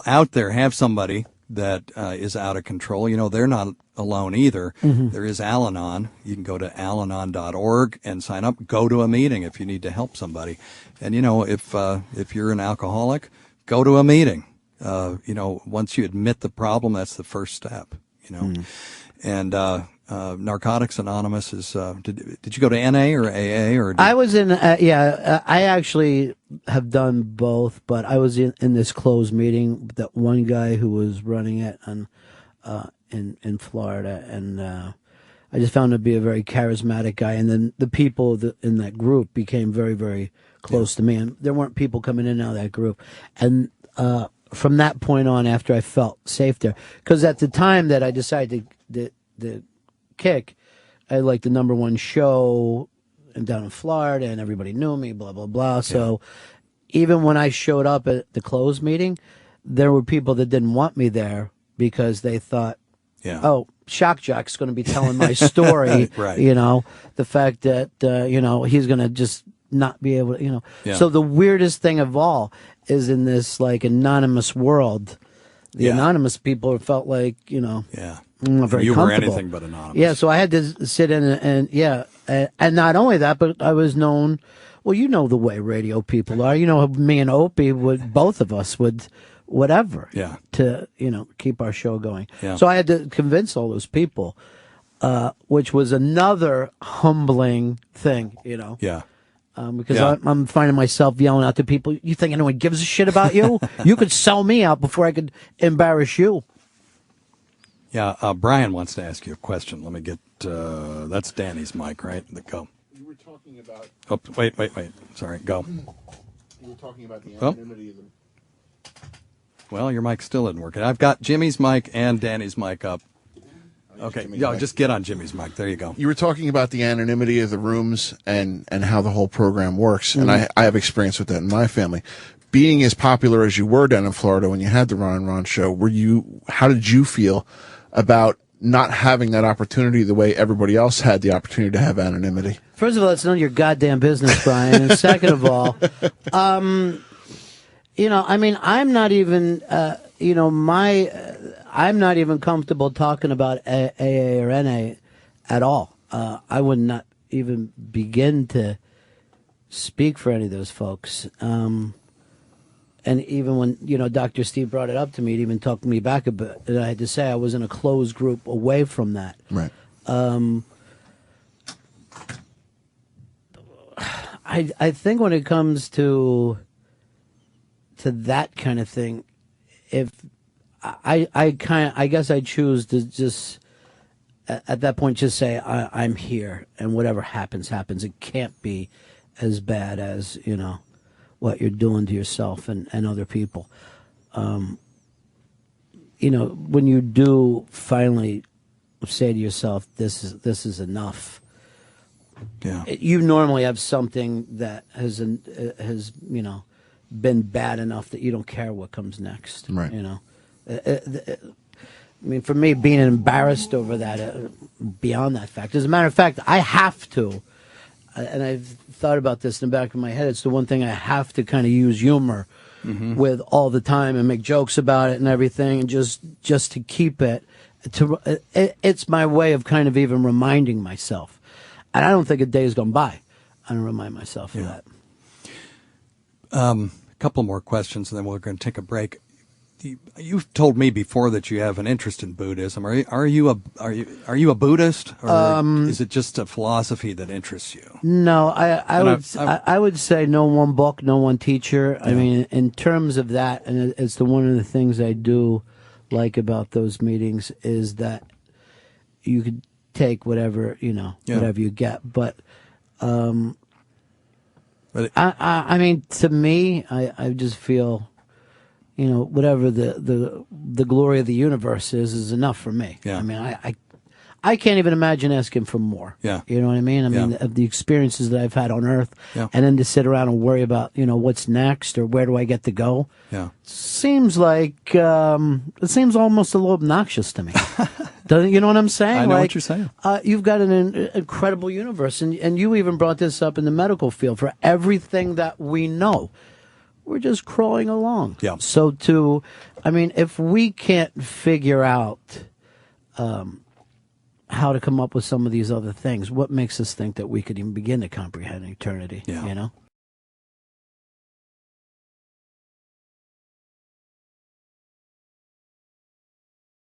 out there have somebody that is out of control, they're not alone either. Mm-hmm. There is Al-Anon. You can go to alanon.org and sign up. Go to a meeting if you need to help somebody. And, if you're an alcoholic, go to a meeting. Once you admit the problem, that's the first step, And Narcotics Anonymous is, did you go to NA or AA? I was in, I actually have done both, but I was in this closed meeting, that one guy who was running it in Florida, and I just found him to be a very charismatic guy, and then the people in that group became very, very close to me, and there weren't people coming in and out of that group, and from that point on, after I felt safe there, because at the time that I decided to kick, I had like the #1 show down in Florida, and everybody knew me, blah, blah, blah. So even when I showed up at the closed meeting, there were people that didn't want me there because they thought, oh, Shock Jock's going to be telling my story, right. The fact that, he's going to just not be able to, So the weirdest thing of all is in this like anonymous world, the anonymous people felt like, very you comfortable. were anything but anonymous. Yeah, so I had to sit in and not only that, but I was known. Well, you know the way radio people are. Me and Opie both of us would whatever. Yeah. To keep our show going. Yeah. So I had to convince all those people, which was another humbling thing. Yeah. Because I'm finding myself yelling out to people, you think anyone gives a shit about you? You could sell me out before I could embarrass you. Yeah, Brian wants to ask you a question. Let me get, that's Danny's mic, right? Go. You were talking about... Oh, wait. Sorry, go. You were talking about the anonymity of the... Well, your mic still isn't working. I've got Jimmy's mic and Danny's mic up. Okay, just get on Jimmy's mic. There you go. You were talking about the anonymity of the rooms and how the whole program works, and I have experience with that in my family. Being as popular as you were down in Florida when you had the Ron and Ron show, how did you feel about not having that opportunity the way everybody else had the opportunity to have anonymity? First of all, it's none of your goddamn business, Brian. And second of all, I'm not even, I'm not even comfortable talking about AA or NA at all. I would not even begin to speak for any of those folks. And even when, Dr. Steve brought it up to me, it even took me back a bit. And I had to say I was in a closed group away from that. Right. I think when it comes to that kind of thing, if I guess I choose to just at that point just say I'm here, and whatever happens happens. It can't be as bad as what you're doing to yourself and other people. When you do finally say to yourself, this is enough. Yeah. You normally have something that has been bad enough that you don't care what comes next. Right. For me, being embarrassed over that, beyond that fact. As a matter of fact, I have to. And I've thought about this in the back of my head. It's the one thing I have to kind of use humor with all the time and make jokes about it and everything, and just to keep it. It's my way of kind of even reminding myself. And I don't think a day has gone by I don't remind myself of that. A couple more questions, and then we're going to take a break. You've told me before that you have an interest in Buddhism. Are you a Buddhist, or is it just a philosophy that interests you? No, I would say no one book, no one teacher. Yeah. I mean, in terms of that, and it's one of the things I do like about those meetings is that you could take whatever whatever you get, but. I mean, to me, I just feel. Whatever the glory of the universe is enough for me. Yeah. I mean, I can't even imagine asking for more. Yeah. You know what I mean? I mean, of the experiences that I've had on Earth, and then to sit around and worry about, what's next or where do I get to go? Yeah. Seems like, it seems almost a little obnoxious to me. Doesn't, you know what I'm saying? I know what you're saying. You've got an incredible universe, and you even brought this up in the medical field for everything that we know. we're just crawling along. Yeah. So if we can't figure out how to come up with some of these other things, what makes us think that we could even begin to comprehend eternity? Yeah. You know?